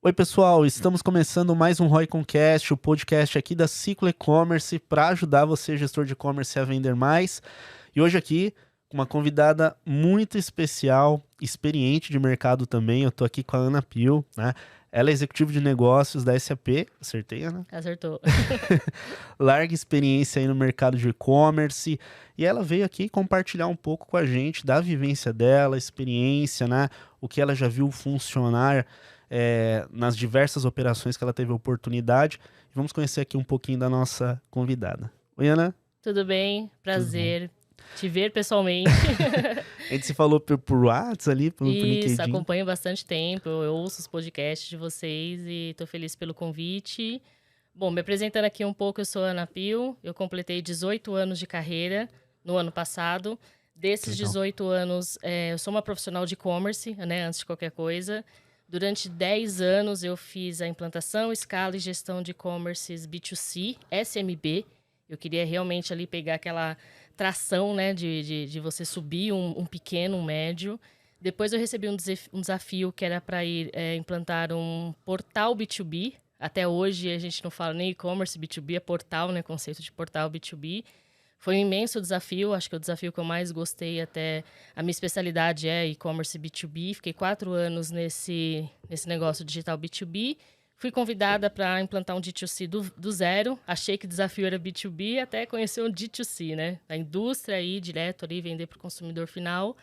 Oi, pessoal, estamos começando mais um ROI Concast, o podcast aqui da Ciclo E-Commerce para ajudar você, gestor de e-commerce, a vender mais. E hoje aqui, com uma convidada muito especial, experiente de mercado também. Eu tô aqui com a Ana Pio, né? Ela é executiva de negócios da SAP, acertei, Ana? Acertou. Larga experiência aí no mercado de e-commerce. E ela veio aqui compartilhar um pouco com a gente da vivência dela, experiência, né? O que ela já viu funcionar nas diversas operações que ela teve oportunidade. E vamos conhecer aqui um pouquinho da nossa convidada. Oi, Ana. Tudo bem? Tudo bom? Prazer te ver pessoalmente. A gente se falou por WhatsApp ali, por Isso, LinkedIn. acompanho bastante tempo, eu ouço os podcasts de vocês e tô feliz pelo convite. Bom, me apresentando aqui um pouco, eu sou a Ana Pio, eu completei 18 anos de carreira no ano passado. Que Desses legal. 18 anos, eu sou uma profissional de e-commerce, né, antes de qualquer coisa. Durante 10 anos eu fiz a implantação, escala e gestão de e-commerces B2C, SMB. Eu queria realmente ali pegar aquela tração, né, de você subir um pequeno, um médio. Depois eu recebi um desafio que era para ir implantar um portal B2B. Até hoje a gente não fala nem e-commerce B2B, é portal, né, conceito de portal B2B. Foi um imenso desafio, acho que é o desafio que eu mais gostei até. A minha especialidade é e-commerce B2B. Fiquei 4 anos nesse negócio digital B2B. Fui convidada para implantar um D2C do zero. Achei que o desafio era B2B, até conhecer um D2C, né? Da indústria aí, direto ali, vender para o consumidor final.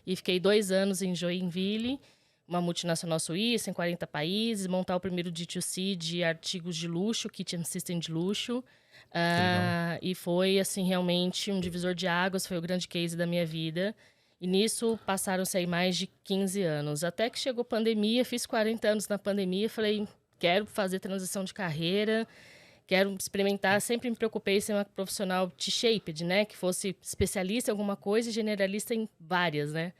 E fiquei 2 anos em Joinville, uma multinacional suíça, em 40 países, montar o primeiro D2C de artigos de luxo, kitchen system de luxo. Que legal. E foi, assim, realmente um divisor de águas, foi o grande case da minha vida. E nisso passaram-se aí mais de 15 anos. Até que chegou a pandemia, fiz 40 anos na pandemia, falei, quero fazer transição de carreira, quero experimentar. Sempre me preocupei em ser uma profissional T-shaped, né? Que fosse especialista em alguma coisa e generalista em várias, né?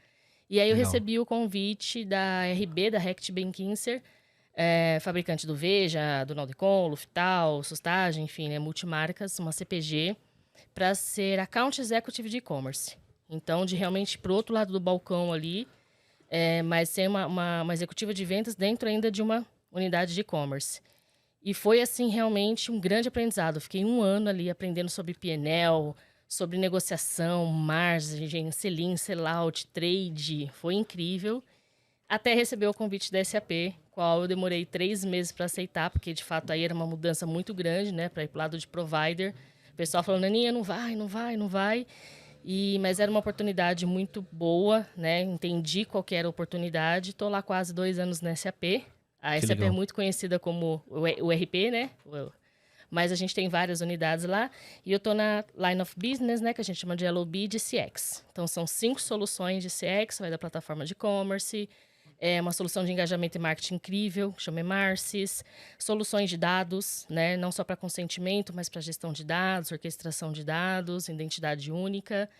E aí eu Legal. recebi o convite da RB, da Reckitt Benckiser, fabricante do Veja, do Naldecon, Luftal, Sustagem, enfim, né, multimarcas, uma CPG, para ser Account Executive de e-commerce. Então, de realmente pro outro lado do balcão ali, mas ser uma executiva de vendas dentro ainda de uma unidade de e-commerce. E foi, assim, realmente um grande aprendizado. Fiquei 1 ano ali aprendendo sobre PNL, sobre negociação, margem, sell-in, sell-out, trade. Foi incrível. Até receber o convite da SAP, qual eu demorei 3 meses para aceitar, porque de fato aí era uma mudança muito grande, né, para ir pro lado de provider. O pessoal falando, Aninha, não vai, não vai, não vai. Mas era uma oportunidade muito boa, né? Entendi qual que era a oportunidade. Estou lá quase 2 anos na SAP. A Que SAP é legal. muito conhecida como o RP, né? Mas a gente tem várias unidades lá. E eu estou na Line of Business, né? Que a gente chama de LOB de CX. Então, são 5 soluções de CX, vai da plataforma de e-commerce. É uma solução de engajamento e marketing incrível, chama Emarcis. Soluções de dados, né? Não só para consentimento, mas para gestão de dados, orquestração de dados, identidade única.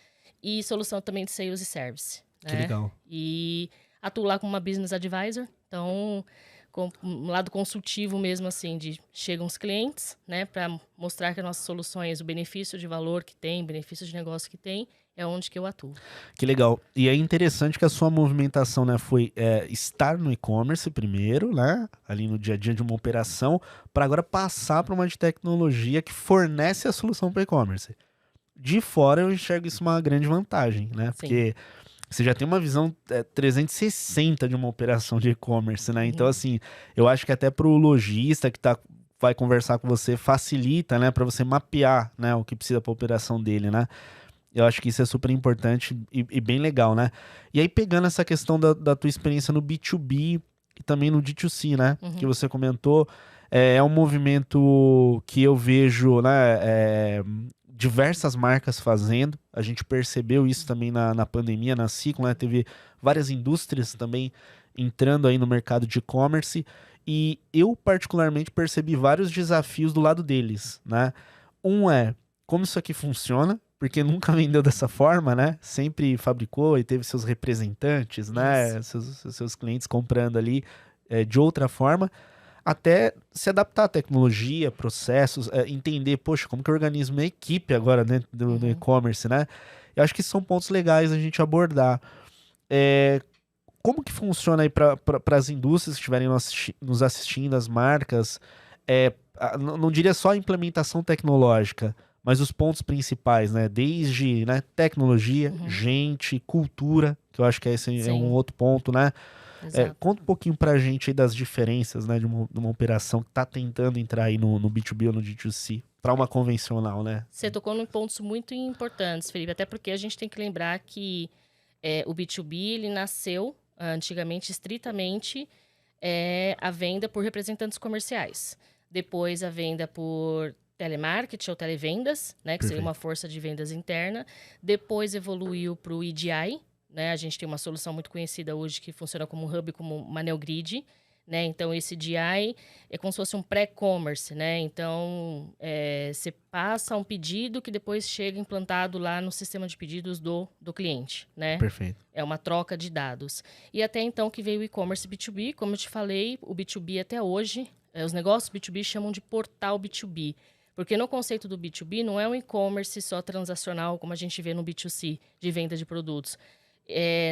E solução também de sales e service, Que né? legal. E atuo lá como uma business advisor. Então, com um lado consultivo mesmo, assim, de chegam os clientes, né? Para mostrar que as nossas soluções, o benefício de valor que tem, benefício de negócio que tem, é onde que eu atuo. Que legal. E é interessante que a sua movimentação, né, foi estar no e-commerce primeiro, né, ali no dia a dia de uma operação, para agora passar para uma de tecnologia que fornece a solução para e-commerce. De fora eu enxergo isso uma grande vantagem, né, Sim. porque você já tem uma visão 360 de uma operação de e-commerce, né, então Uhum. assim, eu acho que até para o lojista que vai conversar com você facilita, né, para você mapear, né, o que precisa para a operação dele, né. Eu acho que isso é super importante e bem legal, né? E aí, pegando essa questão da tua experiência no B2B e também no D2C, né? Que Uhum. você comentou, é um movimento que eu vejo, né? Diversas marcas fazendo. A gente percebeu isso também na pandemia, na Ciclo, né? Teve várias indústrias também entrando aí no mercado de e-commerce. E eu, particularmente, percebi vários desafios do lado deles, né? Um é como isso aqui funciona, porque nunca vendeu dessa forma, né? Sempre fabricou e teve seus representantes, Isso. né? Seus clientes comprando ali de outra forma, até se adaptar à tecnologia, processos, entender, poxa, como que eu organizo minha equipe agora dentro do Uhum. e-commerce, né? Eu acho que são pontos legais a gente abordar. É, como que funciona aí para as indústrias que estiverem nos assistindo, as marcas? Não diria só a implementação tecnológica, mas os pontos principais, né? Desde, né, tecnologia, gente, cultura, que eu acho que esse é um outro ponto, né? Conta um pouquinho pra gente aí das diferenças, né, de uma operação que tá tentando entrar aí no B2B ou no D2C, para uma convencional, né? Você tocou em pontos muito importantes, Felipe, até porque a gente tem que lembrar que o B2B, ele nasceu antigamente estritamente a venda por representantes comerciais. Depois a venda por telemarketing ou televendas, né, que seria uma força de vendas interna. Depois evoluiu para o EDI, né? A gente tem uma solução muito conhecida hoje que funciona como um hub, como uma Neogrid, né? Então, esse EDI é como se fosse um pré-commerce, né? Então, você passa um pedido que depois chega implantado lá no sistema de pedidos do cliente, né? Perfeito. É uma troca de dados. E até então que veio o e-commerce B2B, como eu te falei, o B2B até hoje, os negócios B2B chamam de portal B2B. Porque no conceito do B2B não é um e-commerce só transacional, como a gente vê no B2C, de venda de produtos.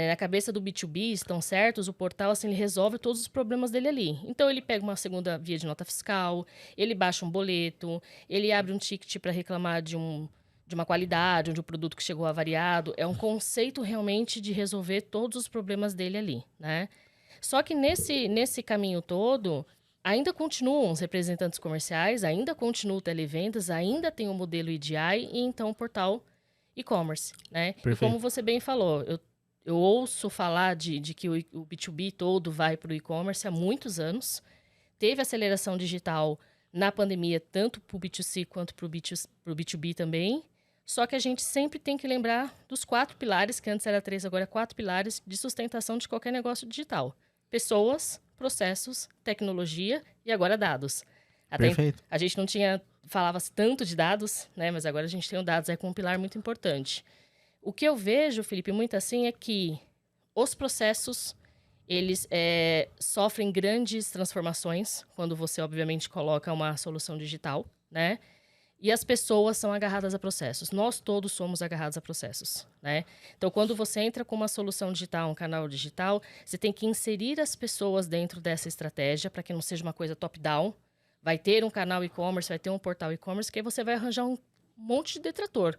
Na cabeça do B2B, estão certos, o portal assim, ele resolve todos os problemas dele ali. Então, ele pega uma segunda via de nota fiscal, ele baixa um boleto, ele abre um ticket para reclamar de uma qualidade, de um produto que chegou avariado. É um conceito realmente de resolver todos os problemas dele ali, né? Só que nesse caminho todo, ainda continuam os representantes comerciais, ainda continua o televendas, ainda tem o modelo EDI e então o portal e-commerce, né? Perfeito. E como você bem falou, eu ouço falar de que o B2B todo vai para o e-commerce há muitos anos. Teve aceleração digital na pandemia, tanto para o B2C quanto para o B2B também. Só que a gente sempre tem que lembrar dos 4 pilares, que antes era 3, agora é 4 pilares de sustentação de qualquer negócio digital. Pessoas, processos, tecnologia e agora dados. Perfeito. A gente não falava tanto de dados, né? Mas agora a gente tem o dados como um pilar muito importante. O que eu vejo, Felipe, muito assim, é que os processos, eles sofrem grandes transformações quando você, obviamente, coloca uma solução digital, né? E as pessoas são agarradas a processos. Nós todos somos agarrados a processos, né? Então, quando você entra com uma solução digital, um canal digital, você tem que inserir as pessoas dentro dessa estratégia para que não seja uma coisa top-down. Vai ter um canal e-commerce, vai ter um portal e-commerce, que aí você vai arranjar um monte de detrator.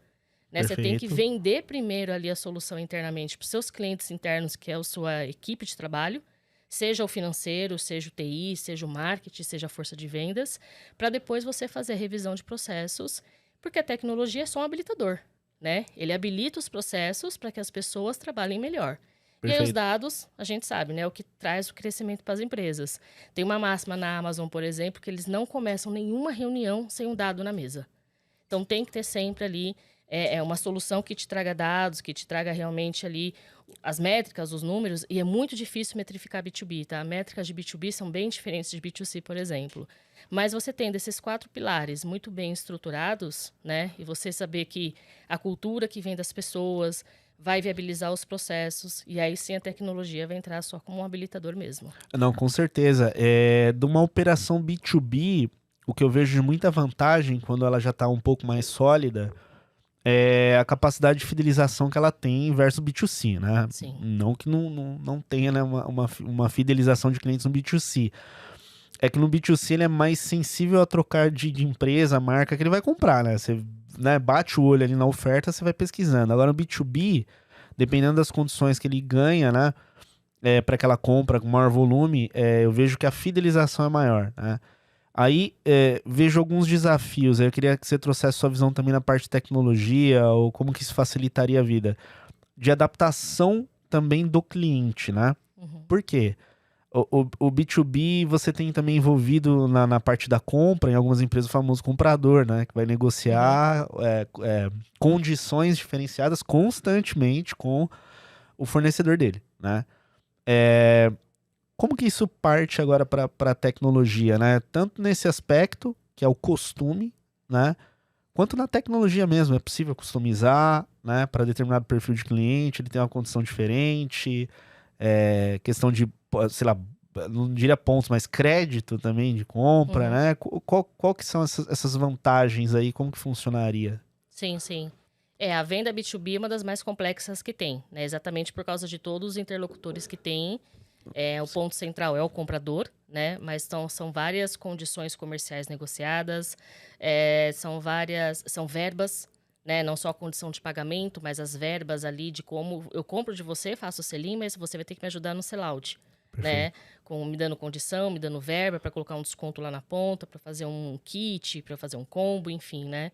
Né? Você tem que vender primeiro ali a solução internamente para os seus clientes internos, que é a sua equipe de trabalho, seja o financeiro, seja o TI, seja o marketing, seja a força de vendas, para depois você fazer a revisão de processos, porque a tecnologia é só um habilitador, né? Ele habilita os processos para que as pessoas trabalhem melhor. Perfeito. E aí os dados, a gente sabe, né? O que traz o crescimento para as empresas. Tem uma máxima na Amazon, por exemplo, que eles não começam nenhuma reunião sem um dado na mesa. Então, tem que ter sempre ali uma solução que te traga dados, que te traga realmente ali as métricas, os números, e é muito difícil metrificar B2B, tá? Métricas de B2B são bem diferentes de B2C, por exemplo. Mas você tendo esses 4 pilares muito bem estruturados, né? E você saber que a cultura que vem das pessoas vai viabilizar os processos, e aí sim a tecnologia vai entrar só como um habilitador mesmo. Não, com certeza. De uma operação B2B, o que eu vejo de muita vantagem quando ela já está um pouco mais sólida é a capacidade de fidelização que ela tem versus B2C, né? Sim. Não que não tenha, né, uma fidelização de clientes no B2C. É que no B2C ele é mais sensível a trocar de empresa, marca que ele vai comprar, né? Você, né, bate o olho ali na oferta, você vai pesquisando. Agora no B2B, dependendo das condições que ele ganha, né, para aquela compra com maior volume, eu vejo que a fidelização é maior, né? Aí vejo alguns desafios. Aí eu queria que você trouxesse sua visão também na parte de tecnologia, ou como que isso facilitaria a vida. De adaptação também do cliente, né? Por quê? O B2B você tem também envolvido na parte da compra, em algumas empresas, o famoso comprador, né? Que vai negociar condições diferenciadas constantemente com o fornecedor dele, né? Como que isso parte agora para a tecnologia, né? Tanto nesse aspecto, que é o costume, né? Quanto na tecnologia mesmo. É possível customizar, né? Para determinado perfil de cliente, ele tem uma condição diferente, questão de, sei lá, não diria pontos, mas crédito também de compra, né? Qual que são essas vantagens aí? Como que funcionaria? Sim, sim. A venda B2B é uma das mais complexas que tem, né? Exatamente por causa de todos os interlocutores que tem. O ponto central é o comprador, né? Mas são várias condições comerciais negociadas, são verbas, né? Não só a condição de pagamento, mas as verbas ali de como eu compro de você, faço o selim, mas você vai ter que me ajudar no sellout, né? Me dando condição, me dando verba para colocar um desconto lá na ponta, para fazer um kit, para fazer um combo, enfim, né?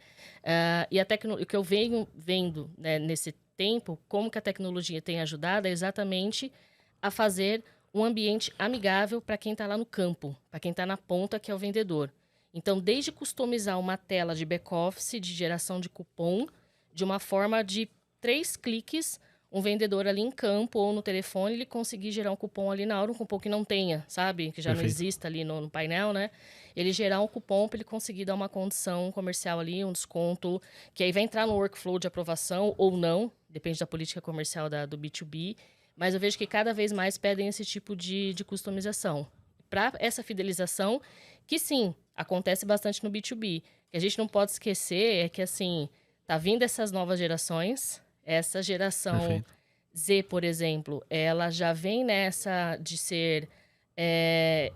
E o que eu venho vendo, né, nesse tempo, como que a tecnologia tem ajudado é exatamente a fazer um ambiente amigável para quem está lá no campo, para quem está na ponta, que é o vendedor. Então, desde customizar uma tela de back-office, de geração de cupom, de uma forma de 3 cliques, um vendedor ali em campo ou no telefone, ele conseguir gerar um cupom ali na hora, um cupom que não tenha, sabe? Que já não exista ali no painel, né? Ele gerar um cupom para ele conseguir dar uma condição comercial ali, um desconto, que aí vai entrar no workflow de aprovação ou não, depende da política comercial do B2B. Mas eu vejo que cada vez mais pedem esse tipo de customização. Para essa fidelização, que sim, acontece bastante no B2B. O que a gente não pode esquecer é que, assim, tá vindo essas novas gerações. Essa geração Z, por exemplo, ela já vem nessa de ser...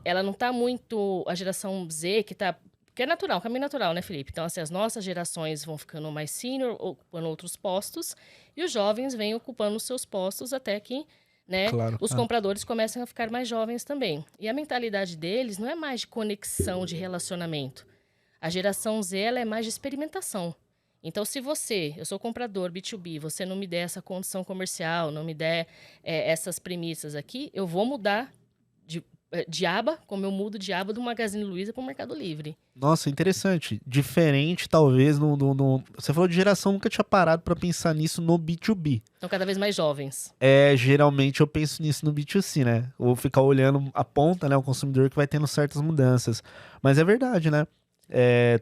ela não tá muito... A geração Z, que é natural, caminho natural, né, Felipe? Então, assim, as nossas gerações vão ficando mais senior, ocupando outros postos, e os jovens vêm ocupando os seus postos até que, né, os compradores começam a ficar mais jovens também. E a mentalidade deles não é mais de conexão, de relacionamento. A geração Z, ela é mais de experimentação. Então, se eu sou comprador B2B, você não me der essa condição comercial, não me der essas premissas aqui, eu vou mudar de aba, como eu mudo de aba do Magazine Luiza para o Mercado Livre. Nossa, interessante. Diferente, talvez, Você falou de geração, nunca tinha parado para pensar nisso no B2B. São cada vez mais jovens. Geralmente eu penso nisso no B2C, né? Ou ficar olhando a ponta, né? O consumidor que vai tendo certas mudanças. Mas é verdade, né?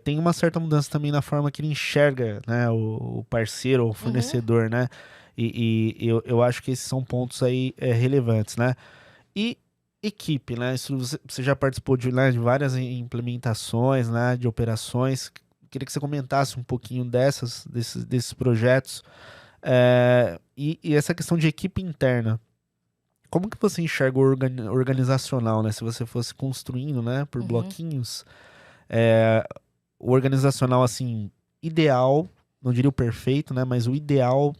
Tem uma certa mudança também na forma que ele enxerga, né? O parceiro ou o fornecedor, né? E eu acho que esses são pontos aí relevantes, né? E equipe, né? Você já participou de várias implementações, né? De operações. Queria que você comentasse um pouquinho desses projetos. E essa questão de equipe interna. Como que você enxerga o organizacional, né? Se você fosse construindo, né? Por bloquinhos. O organizacional, assim, ideal, não diria o perfeito, né? Mas o ideal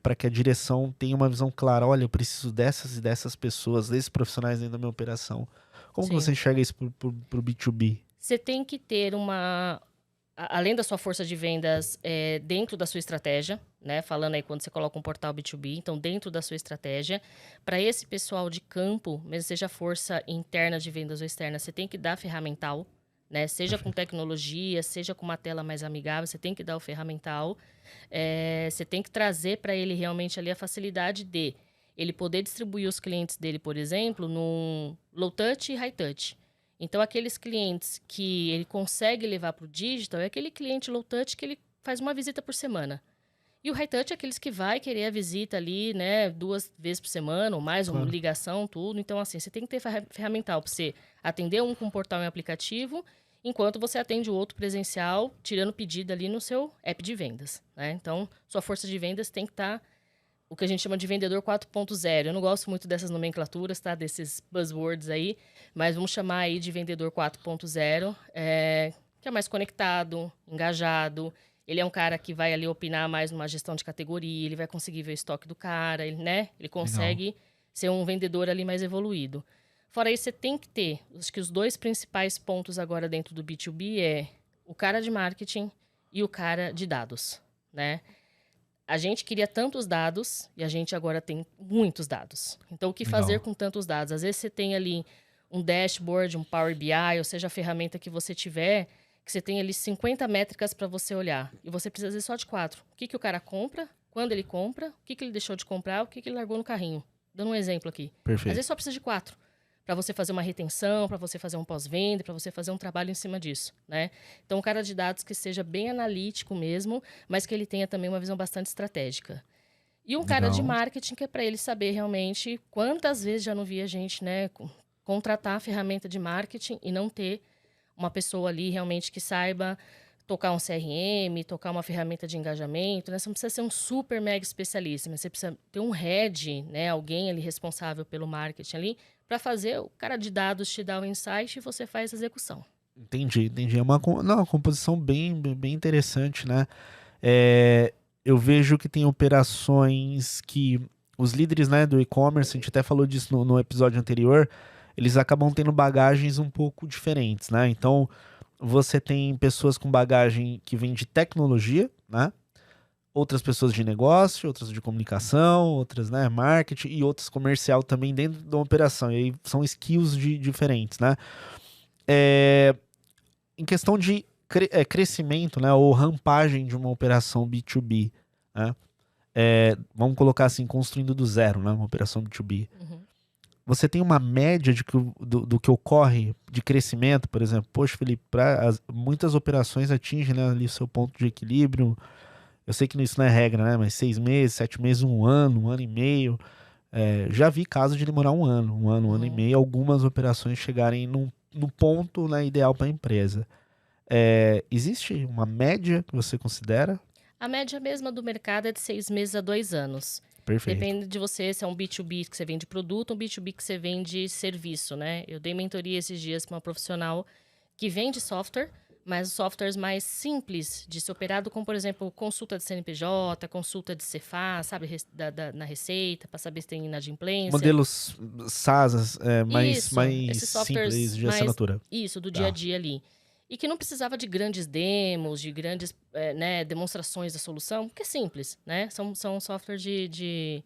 para que a direção tenha uma visão clara. Olha, eu preciso dessas e dessas pessoas, desses profissionais dentro da minha operação. Como que você enxerga isso pro B2B? Você tem que ter além da sua força de vendas dentro da sua estratégia, né? Falando aí quando você coloca um portal B2B, então dentro da sua estratégia, para esse pessoal de campo, mesmo seja força interna de vendas ou externa, você tem que dar ferramental, né? Seja com tecnologia, seja com uma tela mais amigável, você tem que dar o ferramental. Você tem que trazer para ele realmente ali a facilidade de ele poder distribuir os clientes dele, por exemplo, num low touch e high touch. Então, aqueles clientes que ele consegue levar para o digital é aquele cliente low touch que ele faz uma visita por semana. E o high touch é aqueles que vai querer a visita ali, né, 2 vezes por semana ou mais, uma ligação, tudo. Então, assim, você tem que ter ferramental para você atender um com portal e aplicativo, enquanto você atende o outro presencial, tirando pedido ali no seu app de vendas, né? Então, sua força de vendas tem que estar o que a gente chama de vendedor 4.0. Eu não gosto muito dessas nomenclaturas, tá? Desses buzzwords aí, mas vamos chamar aí de vendedor 4.0, que é mais conectado, engajado. Ele é um cara que vai ali opinar mais numa gestão de categoria, ele vai conseguir ver o estoque do cara, ele consegue ser um vendedor ali mais evoluído. Fora isso, você tem que ter, acho que os 2 principais pontos agora dentro do B2B é o cara de marketing e o cara de dados, né? A gente queria tantos dados e a gente agora tem muitos dados. Então, o que fazer com tantos dados? Às vezes você tem ali um dashboard, um Power BI, ou seja, a ferramenta que você tiver, que você tem ali 50 métricas para você olhar. E você precisa ver só de 4. O que o cara compra, quando ele compra, o que ele deixou de comprar, o que ele largou no carrinho. Dando um exemplo aqui. Perfeito. Às vezes só precisa de 4. Para você fazer uma retenção, para você fazer um pós-venda, para você fazer um trabalho em cima disso, né? Então, um cara de dados que seja bem analítico mesmo, mas que ele tenha também uma visão bastante estratégica. E um cara de marketing que é para ele saber realmente quantas vezes já não vi a gente, né, contratar a ferramenta de marketing e não ter uma pessoa ali realmente que saiba tocar um CRM, tocar uma ferramenta de engajamento, né? Você não precisa ser um super mega especialista, mas você precisa ter um head, né? Alguém ali responsável pelo marketing ali, para fazer o cara de dados te dar o insight e você faz a execução. Entendi. É uma composição bem interessante, né? É, eu vejo que tem operações que os líderes, né, do e-commerce, a gente até falou disso no episódio anterior, eles acabam tendo bagagens um pouco diferentes, né? Então, você tem pessoas com bagagem que vem de tecnologia, né? Outras pessoas de negócio, outras de comunicação, outras, né, marketing e outras comercial também dentro da operação. E aí são skills diferentes, né? Em questão de crescimento, né, ou rampagem de uma operação B2B, né? Vamos colocar assim, construindo do zero, né, uma operação B2B. Uhum. Você tem uma média do que ocorre de crescimento, por exemplo? Poxa, Felipe, muitas operações atingem, né, ali o seu ponto de equilíbrio. Eu sei que isso não é regra, né? Mas 6 meses, 7 meses, um ano e meio. Já vi casos de demorar um ano e meio, algumas operações chegarem no ponto, né, ideal para a empresa. Existe uma média que você considera? A média mesma do mercado é de 6 meses a 2 anos. Perfeito. Depende de você se é um B2B que você vende produto ou um B2B que você vende serviço, né? Eu dei mentoria esses dias para uma profissional que vende software, mas softwares mais simples de ser operado, como, por exemplo, consulta de CNPJ, consulta de Cefaz, sabe, na Receita, para saber se tem inadimplência. Modelos SaaS mais esses softwares simples de mais, assinatura. isso, do dia a dia ali. E que não precisava de grandes demos, de grandes demonstrações da solução, porque é simples, né? São software de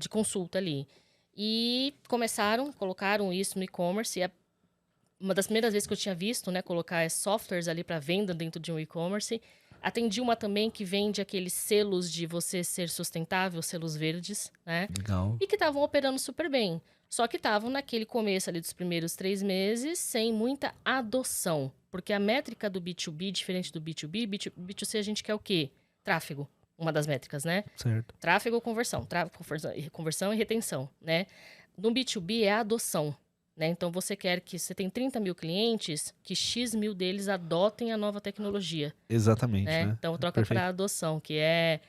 consulta ali. E colocaram isso no e-commerce. E uma das primeiras vezes que eu tinha visto, né, colocar softwares ali para venda dentro de um e-commerce. Atendi uma também que vende aqueles selos de você ser sustentável, selos verdes, né? Legal. E que estavam operando super bem. Só que estavam naquele começo ali dos primeiros 3 meses sem muita adoção. Porque a métrica do B2B, diferente do B2B, B2C a gente quer o quê? Tráfego. Uma das métricas, né? Certo. Tráfego ou conversão. Conversão e retenção, né? No B2B é a adoção. Né? Então, você quer que você tem 30 mil clientes, que X mil deles adotem a nova tecnologia. Exatamente, né? Então, troca para adoção, que é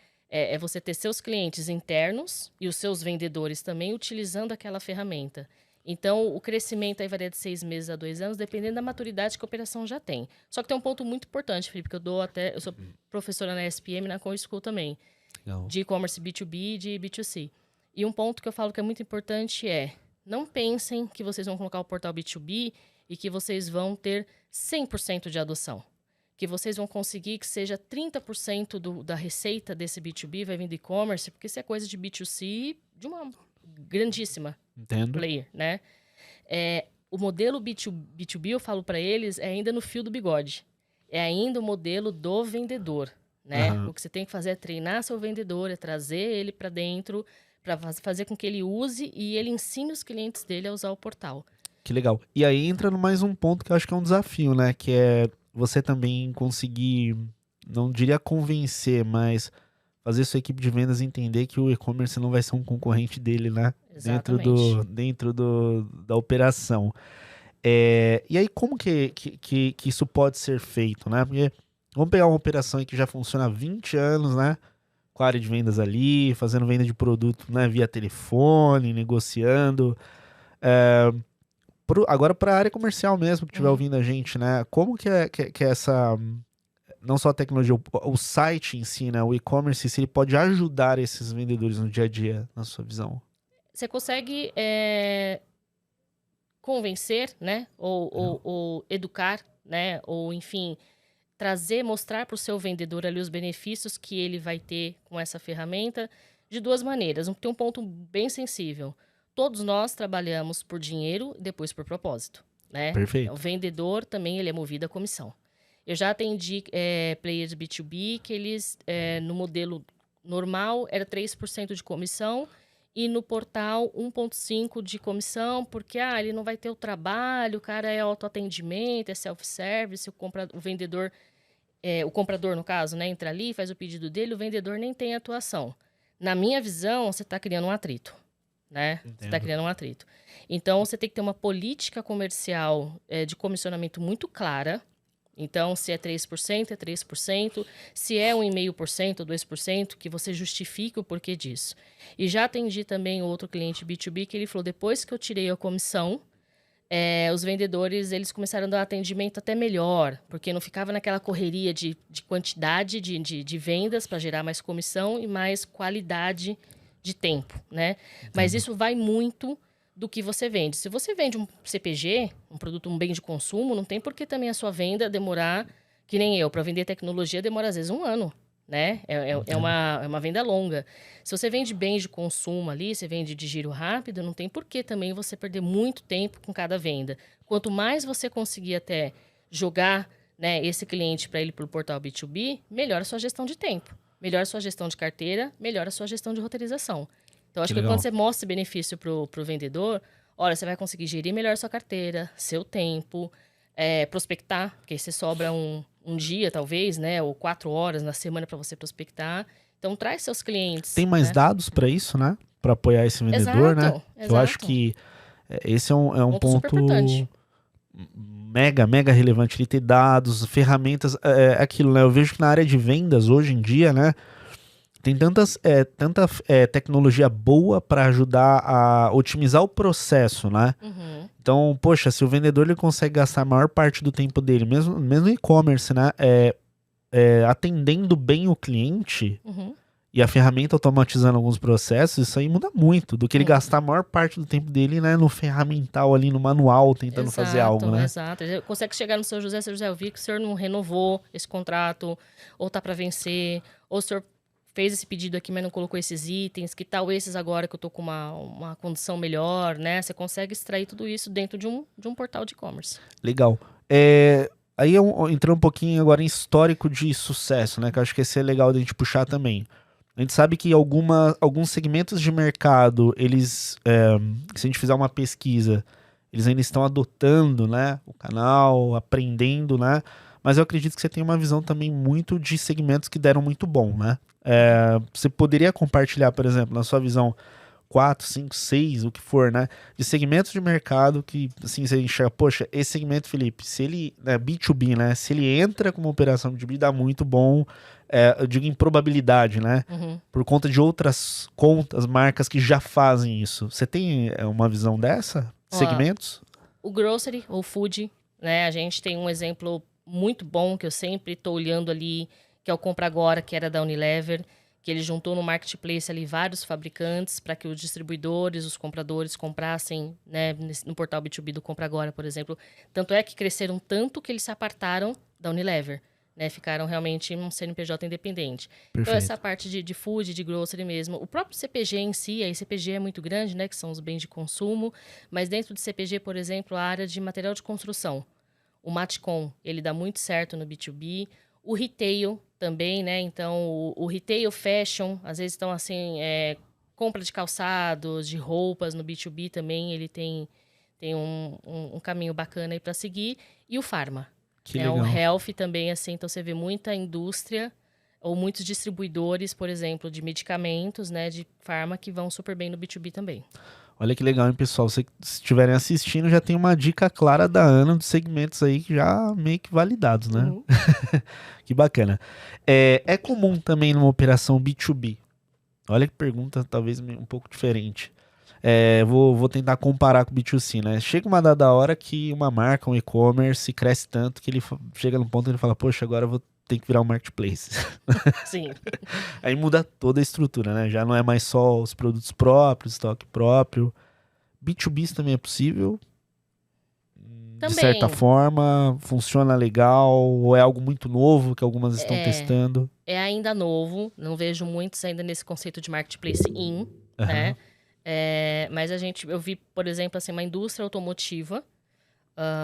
você ter seus clientes internos e os seus vendedores também utilizando aquela ferramenta. Então, o crescimento aí varia de 6 meses a 2 anos, dependendo da maturidade que a operação já tem. Só que tem um ponto muito importante, Felipe, que eu sou professora na SPM, na ComSchool também, Legal. de e-commerce B2B e de B2C. E um ponto que eu falo que é muito importante é: não pensem que vocês vão colocar o portal B2B e que vocês vão ter 100% de adoção. Que vocês vão conseguir que seja 30% da receita desse B2B vai vir do e-commerce, porque isso é coisa de B2C de uma grandíssima player, né? O modelo B2B, eu falo para eles, é ainda no fio do bigode. É ainda o modelo do vendedor, né? O que você tem que fazer é treinar seu vendedor, é trazer ele para dentro, para fazer com que ele use e ele ensine os clientes dele a usar o portal. Que legal. E aí entra no mais um ponto que eu acho que é um desafio, né? Que é você também conseguir, não diria convencer, mas fazer sua equipe de vendas entender que o e-commerce não vai ser um concorrente dele, né? Exatamente. Dentro da operação. E aí, como que isso pode ser feito, né? Porque vamos pegar uma operação aí que já funciona há 20 anos, né? Com a área de vendas ali, fazendo venda de produto, né, via telefone, negociando. Agora para a área comercial mesmo, que estiver ouvindo a gente, né? Como que é essa, não só a tecnologia, o site em si, né? O e-commerce, se ele pode ajudar esses vendedores no dia a dia, na sua visão? Você consegue convencer, né? Ou educar, né? Ou, enfim, mostrar para o seu vendedor ali os benefícios que ele vai ter com essa ferramenta de duas maneiras. Tem um ponto bem sensível. Todos nós trabalhamos por dinheiro e depois por propósito, né? Perfeito. O vendedor também ele é movido a comissão. Eu já atendi players B2B que eles, no modelo normal, era 3% de comissão e no portal 1,5% de comissão, porque ele não vai ter o trabalho, o cara é autoatendimento, é self-service, o vendedor, o comprador, no caso, né, entra ali, faz o pedido dele, o vendedor nem tem atuação. Na minha visão, você está criando um atrito, né? Você está criando um atrito. Então, você tem que ter uma política comercial de comissionamento muito clara, Então, se é 3%, é 3%. Se é 1,5%, 2%, que você justifique o porquê disso. E já atendi também outro cliente B2B que ele falou, depois que eu tirei a comissão, os vendedores eles começaram a dar um atendimento até melhor, porque não ficava naquela correria de quantidade de vendas para gerar mais comissão e mais qualidade de tempo, né? Mas isso vai muito do que você vende. Se você vende um CPG, um produto, um bem de consumo, não tem por que também a sua venda demorar, que nem eu, para vender tecnologia demora às vezes 1 ano, né? É uma venda longa. Se você vende bens de consumo ali, você vende de giro rápido, não tem por que também você perder muito tempo com cada venda. Quanto mais você conseguir até jogar, né, esse cliente para ele para o portal B2B, melhora a sua gestão de tempo, melhora a sua gestão de carteira, melhora a sua gestão de roteirização. Então, acho que quando você mostra esse benefício para o vendedor, olha, você vai conseguir gerir melhor a sua carteira, seu tempo, prospectar, porque aí você sobra um dia, talvez, né? Ou 4 horas na semana para você prospectar. Então, traz seus clientes. Tem mais dados para isso, né? Para apoiar esse vendedor, exato, né? Eu acho que esse é um ponto mega relevante. Ele ter dados, ferramentas, aquilo, né? Eu vejo que na área de vendas, hoje em dia, né? Tem tanta tecnologia boa para ajudar a otimizar o processo, né? Uhum. Então, poxa, se o vendedor ele consegue gastar a maior parte do tempo dele, mesmo no e-commerce, né? Atendendo bem o cliente e a ferramenta automatizando alguns processos, isso aí muda muito do que ele gastar a maior parte do tempo dele, né, no ferramental ali, no manual, tentando fazer algo, né? Exato. Ele consegue chegar no seu José, eu vi que o senhor não renovou esse contrato, ou tá para vencer, ou o senhor fez esse pedido aqui, mas não colocou esses itens, que tal esses agora que eu tô com uma condição melhor, né? Você consegue extrair tudo isso dentro de um portal de e-commerce. Legal. Aí entrando um pouquinho agora em histórico de sucesso, né? Que eu acho que esse é legal de a gente puxar também. A gente sabe que alguns segmentos de mercado, eles, se a gente fizer uma pesquisa, eles ainda estão adotando, né, o canal, aprendendo, né? Mas eu acredito que você tem uma visão também muito de segmentos que deram muito bom, né? Você poderia compartilhar, por exemplo, na sua visão, 4, 5, 6, o que for, né? De segmentos de mercado que, assim, você enxerga, poxa, esse segmento, Felipe, se ele, né, B2B, né? Se ele entra como operação B2B, dá muito bom, eu digo em probabilidade, né? Por conta de outras contas, marcas que já fazem isso. Você tem uma visão dessa? Segmentos? O grocery, ou food, né? A gente tem um exemplo muito bom que eu sempre estou olhando ali, que é o Compra Agora, que era da Unilever, que ele juntou no marketplace ali vários fabricantes para que os distribuidores, os compradores comprassem, né, no portal B2B do Compra Agora, por exemplo. Tanto é que cresceram tanto que eles se apartaram da Unilever, né? Ficaram realmente um CNPJ independente. Perfeito. Então, essa parte de food, de grocery mesmo. O próprio CPG em si, a CPG é muito grande, né? Que são os bens de consumo. Mas dentro de CPG, por exemplo, a área de material de construção. O Matcom, ele dá muito certo no B2B. O retail também, né? Então, o retail fashion, às vezes estão assim, compra de calçados, de roupas no B2B também, ele tem um caminho bacana aí para seguir. E o pharma. Que legal. O health também, assim, então você vê muita indústria ou muitos distribuidores, por exemplo, de medicamentos, né, de pharma, que vão super bem no B2B também. Olha que legal, hein, pessoal? Se estiverem assistindo, já tem uma dica clara da Ana dos segmentos aí que já meio que validados, né? Que bacana. É comum também numa operação B2B. Olha que pergunta talvez um pouco diferente. Vou tentar comparar com o B2C, né? Chega uma dada hora que uma marca, um e-commerce, cresce tanto que ele chega num ponto que ele fala, poxa, agora eu vou ter que virar um marketplace. Sim. Aí muda toda a estrutura, né? Já não é mais só os produtos próprios, estoque próprio. B2B também é possível? Também. De certa forma, funciona legal? Ou é algo muito novo que algumas estão testando? É ainda novo. Não vejo muitos ainda nesse conceito de marketplace né? Mas eu vi, por exemplo, assim, uma indústria automotiva,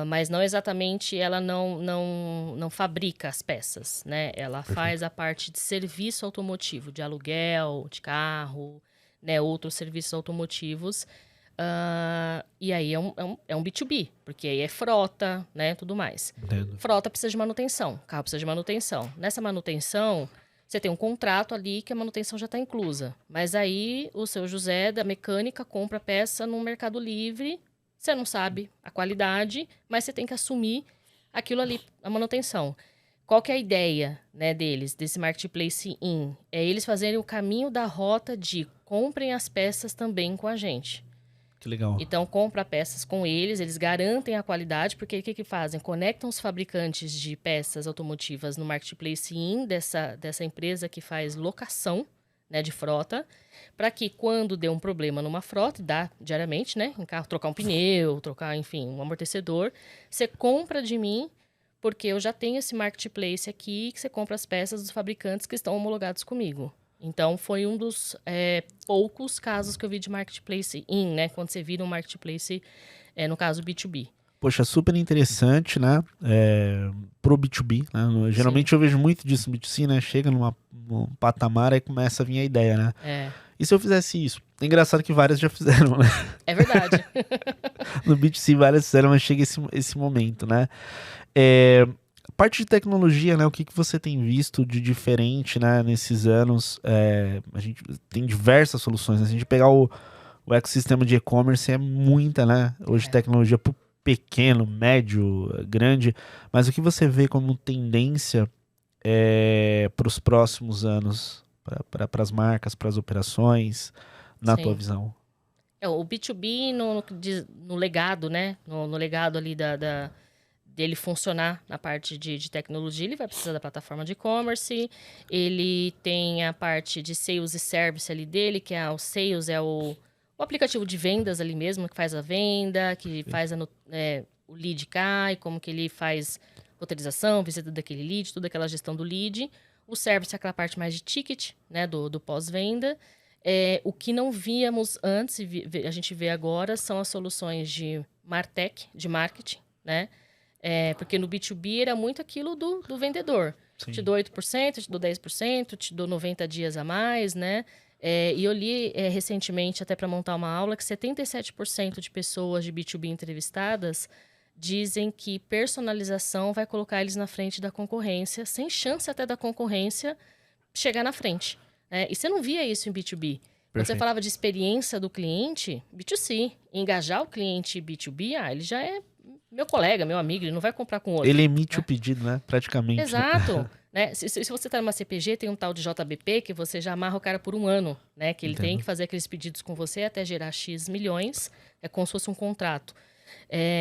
mas não exatamente, ela não fabrica as peças, né? Ela faz a parte de serviço automotivo, de aluguel, de carro, né? Outros serviços automotivos. E aí é um B2B, porque aí é frota, né? Tudo mais. Entendo. Frota precisa de manutenção, carro precisa de manutenção. Nessa manutenção, você tem um contrato ali que a manutenção já está inclusa. Mas aí o seu José da mecânica compra a peça no Mercado Livre. Você não sabe a qualidade, mas você tem que assumir aquilo ali, a manutenção. Qual que é a ideia, né, deles, desse Marketplace In? É eles fazerem o caminho da rota de comprem as peças também com a gente. Que legal. Então, compra peças com eles garantem a qualidade, porque o que fazem? Conectam os fabricantes de peças automotivas no Marketplace In, dessa empresa que faz locação, né, de frota, para que quando dê um problema numa frota, dá diariamente, né, em carro, trocar um pneu, trocar, enfim, um amortecedor, você compra de mim, porque eu já tenho esse Marketplace aqui, que você compra as peças dos fabricantes que estão homologados comigo. Então, foi um dos poucos casos que eu vi de Marketplace In, né? Quando você vira um Marketplace, no caso, B2B. Poxa, super interessante, né? Pro B2B, né? Geralmente eu vejo muito disso no B2C, né? Chega num patamar e começa a vir a ideia, né? E se eu fizesse isso? É engraçado que várias já fizeram, né? É verdade. No B2C várias fizeram, mas chega esse momento, né? Parte de tecnologia, né? O que você tem visto de diferente, né? Nesses anos, a gente tem diversas soluções, né? Se a gente pegar o ecossistema de e-commerce, é muita, né? Hoje tecnologia pro pequeno, médio, grande, mas o que você vê como tendência para os próximos anos, para as marcas, para as operações, na tua visão? O B2B no legado, né? No legado ali dele funcionar na parte de tecnologia, ele vai precisar da plataforma de e-commerce, ele tem a parte de sales e service ali dele, que é o sales, o aplicativo de vendas ali mesmo, que faz a venda, que faz o lead cai, como que ele faz roteirização, visita daquele lead, toda aquela gestão do lead. O service é aquela parte mais de ticket, né, do pós-venda. O que não víamos antes, a gente vê agora, são as soluções de Martech, de marketing, né? Porque no B2B era muito aquilo do vendedor. Sim. Te dou 8%, te dou 10%, te dou 90 dias a mais, né? E eu li recentemente, até para montar uma aula, que 77% de pessoas de B2B entrevistadas dizem que personalização vai colocar eles na frente da concorrência, sem chance até da concorrência chegar na frente. E você não via isso em B2B. Quando você falava de experiência do cliente, B2C, engajar o cliente B2B, ele já é meu colega, meu amigo, ele não vai comprar com outro. Ele emite o pedido, né? Praticamente. Exato. Né? Se você está numa CPG, tem um tal de JBP que você já amarra o cara por um ano, né? Que ele tem que fazer aqueles pedidos com você até gerar X milhões. É como se fosse um contrato.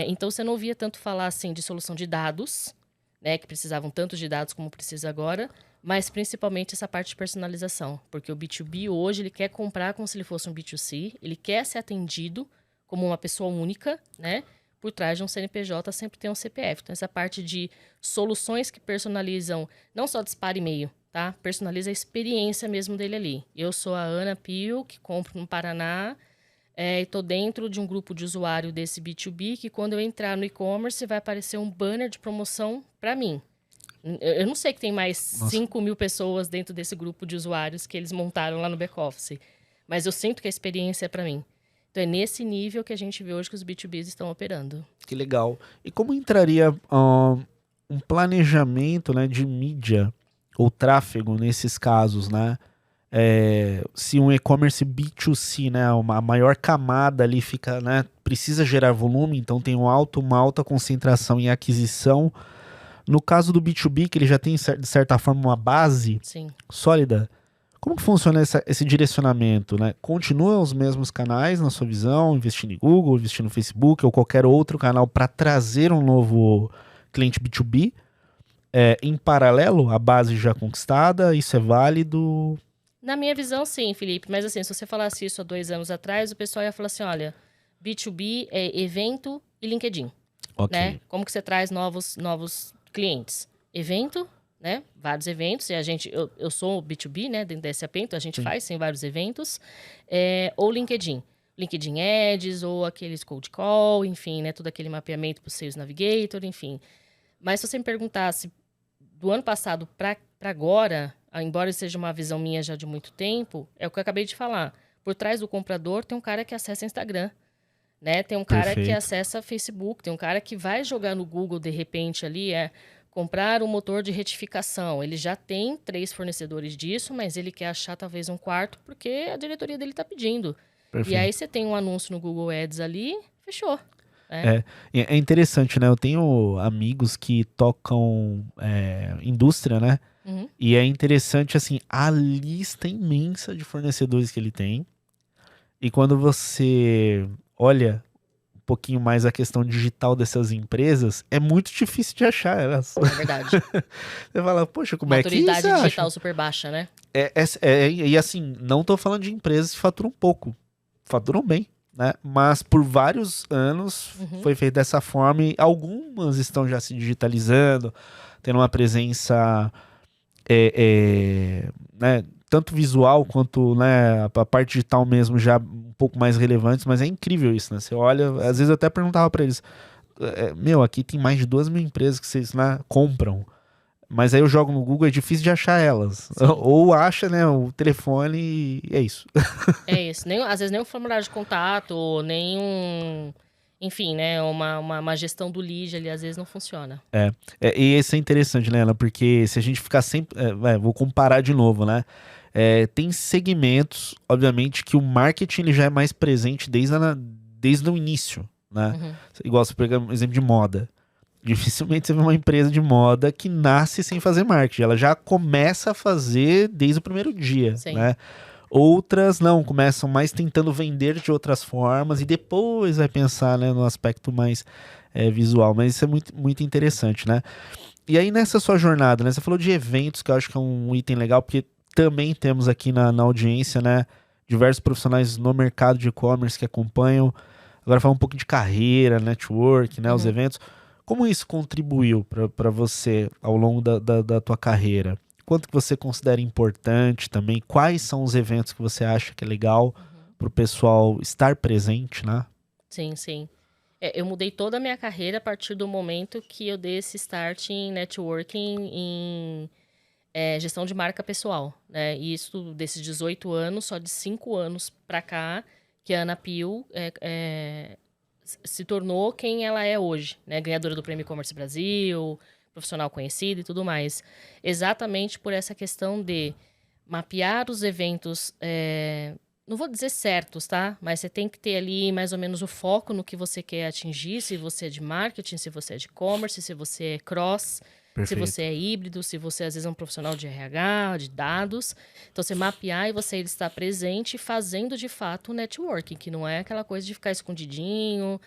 Então, você não ouvia tanto falar assim de solução de dados, né? Que precisavam tanto de dados como precisa agora, mas principalmente essa parte de personalização. Porque o B2B hoje, ele quer comprar como se ele fosse um B2C, ele quer ser atendido como uma pessoa única, né? Por trás de um CNPJ sempre tem um CPF. Então, essa parte de soluções que personalizam, não só dispara e-mail, tá? Personaliza a experiência mesmo dele ali. Eu sou a Ana Pio, que compro no Paraná, e estou dentro de um grupo de usuário desse B2B, que quando eu entrar no e-commerce vai aparecer um banner de promoção para mim. Eu não sei que tem mais 5 mil pessoas dentro desse grupo de usuários que eles montaram lá no back-office, mas eu sinto que a experiência é para mim. Então, é nesse nível que a gente vê hoje que os B2Bs estão operando. Que legal. E como entraria um planejamento, né, de mídia ou tráfego nesses casos, né? Se um e-commerce B2C, né, a maior camada ali fica, né, precisa gerar volume, então tem uma alta concentração em aquisição. No caso do B2B, que ele já tem, de certa forma, uma base sólida, como que funciona esse direcionamento, né? Continuam os mesmos canais, na sua visão, investindo em Google, investindo no Facebook ou qualquer outro canal para trazer um novo cliente B2B? Em paralelo, a base já conquistada, isso é válido? Na minha visão, sim, Felipe. Mas assim, se você falasse isso há 2 anos atrás, o pessoal ia falar assim, olha, B2B é evento e LinkedIn. Ok. Né? Como que você traz novos clientes? Evento, né? Vários eventos, e eu sou o B2B, né? Dentro da SAP, então a gente faz sim vários eventos, ou LinkedIn Ads, ou aqueles cold call, enfim, né? Todo aquele mapeamento para o Sales Navigator, enfim. Mas se você me perguntasse do ano passado para agora, embora seja uma visão minha já de muito tempo, é o que eu acabei de falar. Por trás do comprador tem um cara que acessa Instagram, né? Tem um cara que acessa Facebook, tem um cara que vai jogar no Google de repente ali, comprar um motor de retificação. Ele já tem 3 fornecedores disso, mas ele quer achar talvez um quarto porque a diretoria dele está pedindo. Perfeito. E aí você tem um anúncio no Google Ads ali, fechou. É, é interessante, né? Eu tenho amigos que tocam indústria, né? Uhum. E é interessante, assim, a lista imensa de fornecedores que ele tem. E quando você olha um pouquinho mais a questão digital dessas empresas, é muito difícil de achar elas. É verdade. Você fala, poxa, como é que você Maturidade acha? digital super baixa, né? E assim, não tô falando de empresas que faturam pouco, faturam bem, né? Mas por vários anos Uhum. foi feito dessa forma e algumas estão já se digitalizando, tendo uma presença, né, tanto visual quanto, né, a parte digital mesmo já um pouco mais relevantes, mas é incrível isso, né? Você olha, às vezes eu até perguntava para eles, meu, aqui tem mais de 2.000 empresas que vocês, né, compram. Mas aí eu jogo no Google, é difícil de achar elas. Sim. Ou acha, né, o telefone e é isso. É isso. Às vezes nem um formulário de contato, ou nem um. Enfim, né? Uma gestão do lead ali, às vezes não funciona. E isso é interessante, né, Ana? Porque se a gente ficar sempre. Vou comparar de novo, né? Tem segmentos, obviamente, que o marketing ele já é mais presente desde o início, né? Uhum. Igual você pega um exemplo de moda. Dificilmente você vê uma empresa de moda que nasce sem fazer marketing. Ela já começa a fazer desde o primeiro dia, Sim. né? Outras não, começam mais tentando vender de outras formas e depois vai pensar, né, no aspecto mais visual. Mas isso é muito, muito interessante, né? E aí nessa sua jornada, né? Você falou de eventos, que eu acho que é um item legal, porque também temos aqui na audiência, né, diversos profissionais no mercado de e-commerce que acompanham. Agora falar um pouco de carreira, network, né, os Uhum. eventos. Como isso contribuiu para você ao longo da tua carreira? Quanto que você considera importante também? Quais são os eventos que você acha que é legal Uhum. para o pessoal estar presente, né? Sim, sim. Eu mudei toda a minha carreira a partir do momento que eu dei esse start em networking, em gestão de marca pessoal, né? E isso desses 18 anos, só de 5 anos pra cá, que a Ana Pio se tornou quem ela é hoje, né? Ganhadora do Prêmio E-Commerce Brasil, profissional conhecida e tudo mais. Exatamente por essa questão de mapear os eventos, não vou dizer certos, tá? Mas você tem que ter ali mais ou menos o foco no que você quer atingir, se você é de marketing, se você é de e-commerce, se você é cross, se você Perfeito. é híbrido, se você às vezes é um profissional de RH, de dados. Então, você mapear e você estar presente fazendo de fato o networking, que não é aquela coisa de ficar escondidinho,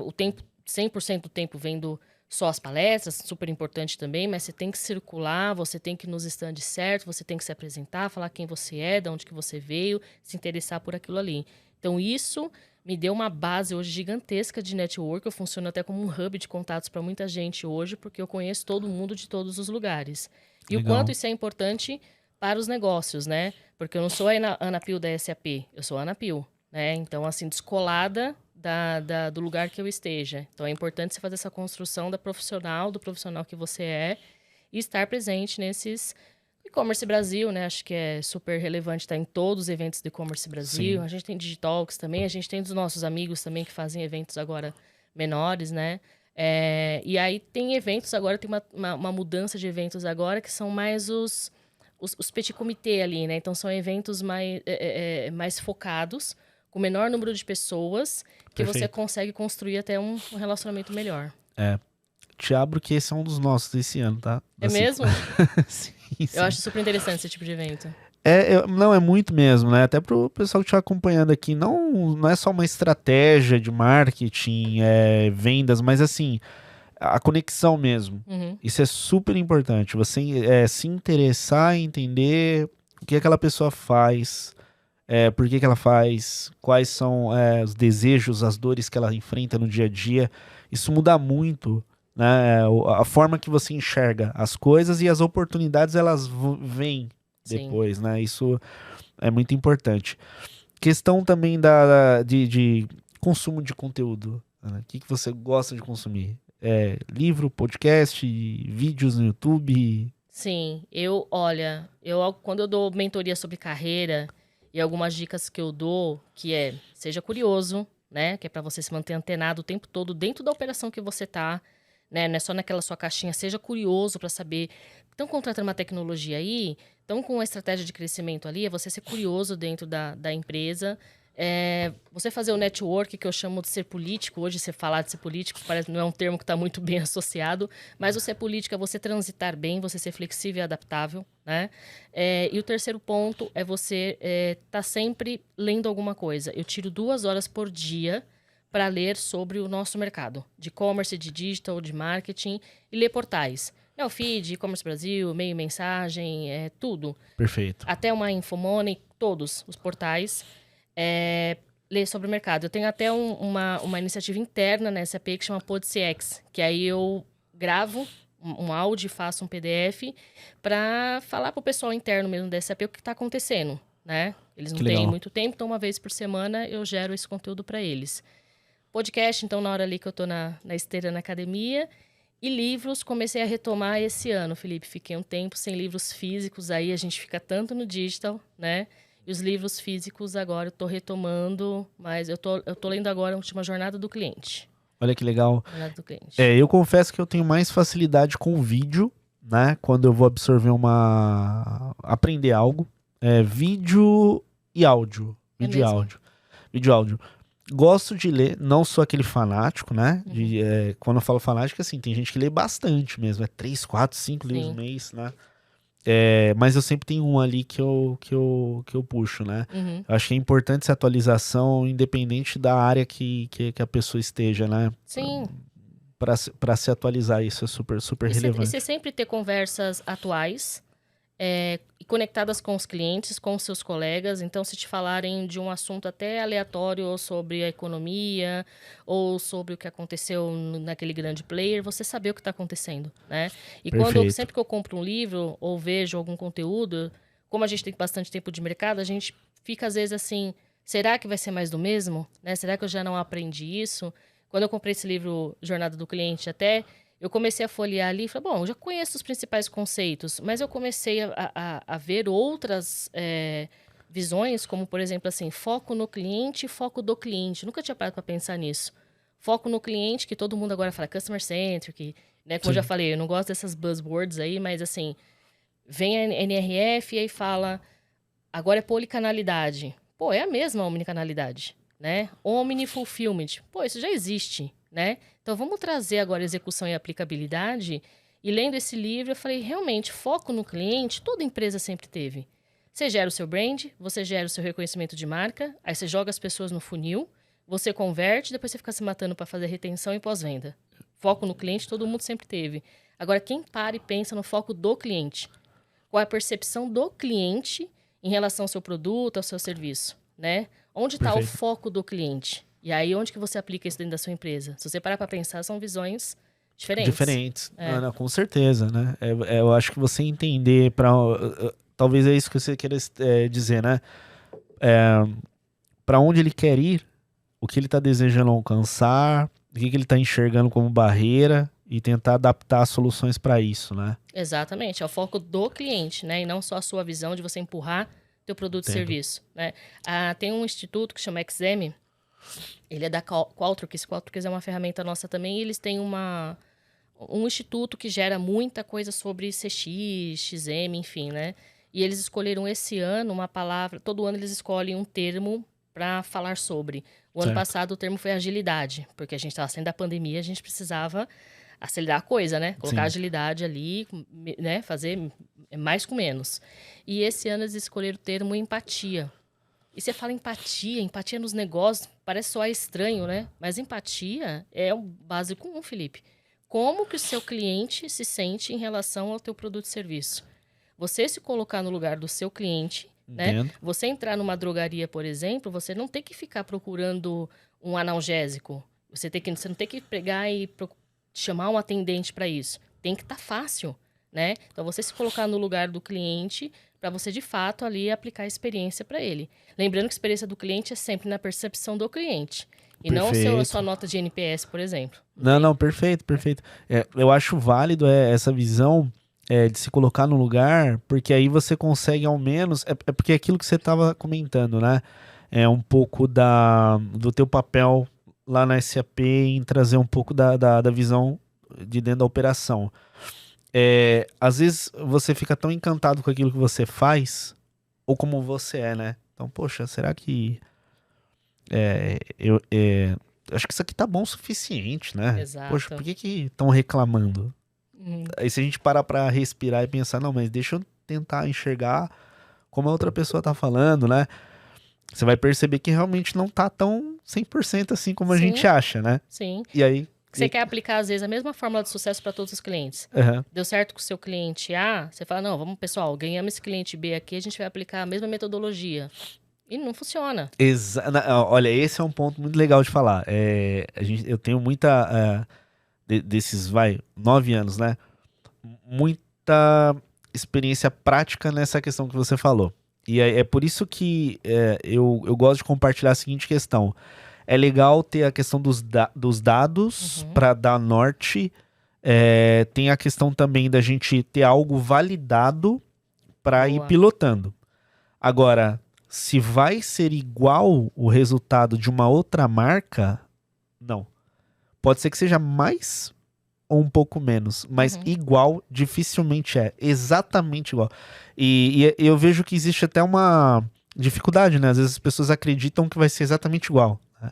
o tempo, 100% do tempo vendo só as palestras, super importante também, mas você tem que circular, você tem que ir nos stands certo, você tem que se apresentar, falar quem você é, de onde que você veio, se interessar por aquilo ali. Então, isso me deu uma base hoje gigantesca de network. Eu funciono até como um hub de contatos para muita gente hoje, porque eu conheço todo mundo de todos os lugares. E o quanto Legal. isso é importante para os negócios, né? Porque eu não sou a Ana Pio da SAP, eu sou a Ana Pio, né? Então, assim, descolada do lugar que eu esteja. Então, é importante você fazer essa construção do profissional que você é, e estar presente nesses e-commerce Brasil, né? Acho que é super relevante estar em todos os eventos do e-commerce Brasil. Sim. A gente tem Digitalks também, a gente tem dos nossos amigos também que fazem eventos agora menores, né? E aí tem eventos agora, tem uma mudança de eventos agora que são mais os petit comitê ali, né? Então são eventos mais focados, com menor número de pessoas, que você Perfeito. consegue construir até um relacionamento melhor. Te abro que esse é um dos nossos desse ano, tá? É Da Ciclo. mesmo? Sim, Eu sim. acho super interessante esse tipo de evento. Não, é muito mesmo, né? Até pro pessoal que estiver acompanhando aqui, não é só uma estratégia de marketing, vendas, mas assim, a conexão mesmo. Uhum. Isso é super importante. Você se interessar em entender o que aquela pessoa faz, por que ela faz, quais são os desejos, as dores que ela enfrenta no dia a dia. Isso muda muito, né? A forma que você enxerga as coisas e as oportunidades elas vêm Sim. depois, né? Isso é muito importante. Questão também de consumo de conteúdo, Ana. O que você gosta de consumir? Livro, podcast, vídeos no YouTube? Sim, olha, quando eu dou mentoria sobre carreira e algumas dicas que eu dou, que seja curioso, né? Que é para você se manter antenado o tempo todo dentro da operação que você tá, né? Não é só naquela sua caixinha, seja curioso para saber. Estão contratando uma tecnologia aí, estão com uma estratégia de crescimento ali, é você ser curioso dentro da empresa. Você fazer o network, que eu chamo de ser político, hoje você falar de ser político parece não é um termo que está muito bem associado, mas o ser político é você transitar bem, você ser flexível e adaptável, né? E o terceiro ponto é você tá sempre lendo alguma coisa. Eu tiro 2 horas por dia para ler sobre o nosso mercado, de e-commerce, de digital, de marketing, e ler portais. Neofeed, E-commerce Brasil, Meio Mensagem, tudo. Perfeito. Até uma Infomoney, todos os portais, ler sobre o mercado. Eu tenho até uma iniciativa interna na SAP que chama PodCX, que aí eu gravo um áudio e faço um PDF para falar para o pessoal interno mesmo da SAP o que está acontecendo, né? Eles não têm muito tempo, então uma vez por semana eu gero esse conteúdo para eles. Podcast, então, na hora ali que eu tô na esteira na academia. E livros, comecei a retomar esse ano, Felipe. Fiquei um tempo sem livros físicos, aí a gente fica tanto no digital, né? E os livros físicos agora eu tô retomando, mas eu tô lendo agora a última Jornada do Cliente. Olha que legal. Jornada do Cliente. Eu confesso que eu tenho mais facilidade com vídeo, né? Quando eu vou absorver aprender algo. Vídeo e áudio. Vídeo e áudio. Vídeo e áudio. Gosto de ler, não sou aquele fanático, né? Quando eu falo fanático, assim, tem gente que lê bastante mesmo. 3, 4, 5 livros no mês, né? Mas eu sempre tenho um ali que eu puxo, né? Eu acho que é importante essa atualização, independente da área que a pessoa esteja, né? Sim. Para se atualizar, isso é super, super relevante. E você sempre ter conversas atuais, conectadas com os clientes, com os seus colegas. Então, se te falarem de um assunto até aleatório ou sobre a economia ou sobre o que aconteceu naquele grande player, você saber o que está acontecendo, né? E sempre que eu compro um livro ou vejo algum conteúdo, como a gente tem bastante tempo de mercado, a gente fica às vezes assim, será que vai ser mais do mesmo? Né? Será que eu já não aprendi isso? Quando eu comprei esse livro Jornada do Cliente eu comecei a folhear ali e falei, bom, eu já conheço os principais conceitos, mas eu comecei a ver outras visões, como, por exemplo, assim, foco no cliente e foco do cliente. Nunca tinha parado para pensar nisso. Foco no cliente, que todo mundo agora fala customer centric, né? Como eu já falei, eu não gosto dessas buzzwords aí, mas assim, vem a NRF e aí fala, agora é policanalidade. Pô, é a mesma omnicanalidade, né? Omni-fulfillment. Pô, isso já existe, né? Então, vamos trazer agora execução e aplicabilidade. E lendo esse livro, eu falei, realmente, foco no cliente, toda empresa sempre teve. Você gera o seu brand, você gera o seu reconhecimento de marca, aí você joga as pessoas no funil, você converte, depois você fica se matando para fazer retenção e pós-venda. Foco no cliente, todo mundo sempre teve. Agora, quem para e pensa no foco do cliente? Qual é a percepção do cliente em relação ao seu produto, ao seu serviço, né? Onde está o foco do cliente? E aí, onde que você aplica isso dentro da sua empresa? Se você parar para pensar, são visões diferentes. Não, com certeza, né? Eu acho que você entender talvez é isso que você queira dizer, né? Para onde ele quer ir, o que ele está desejando alcançar, o que ele está enxergando como barreira e tentar adaptar soluções para isso, né? Exatamente, é o foco do cliente, né? E não só a sua visão de você empurrar teu produto e serviço, né? Tem um instituto que chama XM, ele é da Qualtrics. Qualtrics é uma ferramenta nossa também, e eles têm um instituto que gera muita coisa sobre CX, XM, enfim, né? E eles escolheram esse ano uma palavra, todo ano eles escolhem um termo para falar sobre. O ano passado o termo foi agilidade, porque a gente estava saindo da pandemia, a gente precisava acelerar a coisa, né? Colocar agilidade ali, né? Fazer mais com menos. E esse ano eles escolheram o termo empatia. E você fala empatia nos negócios, parece soar estranho, né? Mas empatia é o básico comum, Felipe. Como que o seu cliente se sente em relação ao teu produto e serviço? Você se colocar no lugar do seu cliente, né? Você entrar numa drogaria, por exemplo, você não tem que ficar procurando um analgésico. Você não tem que pegar e chamar um atendente para isso. Tem que estar fácil, né? Então, você se colocar no lugar do cliente para você, de fato, ali aplicar a experiência para ele. Lembrando que a experiência do cliente é sempre na percepção do cliente. E não a sua nota de NPS, por exemplo. Não, perfeito. Eu acho válido essa visão de se colocar no lugar, porque aí você consegue ao menos... porque é aquilo que você estava comentando, né? É um pouco do teu papel lá na SAP em trazer um pouco da visão de dentro da operação. Às vezes você fica tão encantado com aquilo que você faz, ou como você é, né? Então, poxa, será que acho que isso aqui tá bom o suficiente, né? Poxa, Exato. por que estão reclamando? Uhum. Aí se a gente parar pra respirar e pensar, não, mas deixa eu tentar enxergar como a outra pessoa tá falando, né? Você vai perceber que realmente não tá tão 100% assim como a Sim, gente acha, né? sim. E aí... Você quer aplicar, às vezes, a mesma fórmula de sucesso para todos os clientes. Aham. Deu certo com o seu cliente A, você fala, não, vamos, pessoal, ganhamos esse cliente B aqui, a gente vai aplicar a mesma metodologia. E não funciona. Olha, esse é um ponto muito legal de falar. Eu tenho muita... desses, 9 anos, né? Muita experiência prática nessa questão que você falou. E é por isso que eu gosto de compartilhar a seguinte questão. É legal ter a questão dos dados Uhum. para dar norte. Tem a questão também da gente ter algo validado para ir Boa. pilotando. Agora, se vai ser igual o resultado de uma outra marca, não. Pode ser que seja mais ou um pouco menos, mas Uhum. igual dificilmente é. Exatamente igual. E eu vejo que existe até uma dificuldade, né? Às vezes as pessoas acreditam que vai ser exatamente igual, né?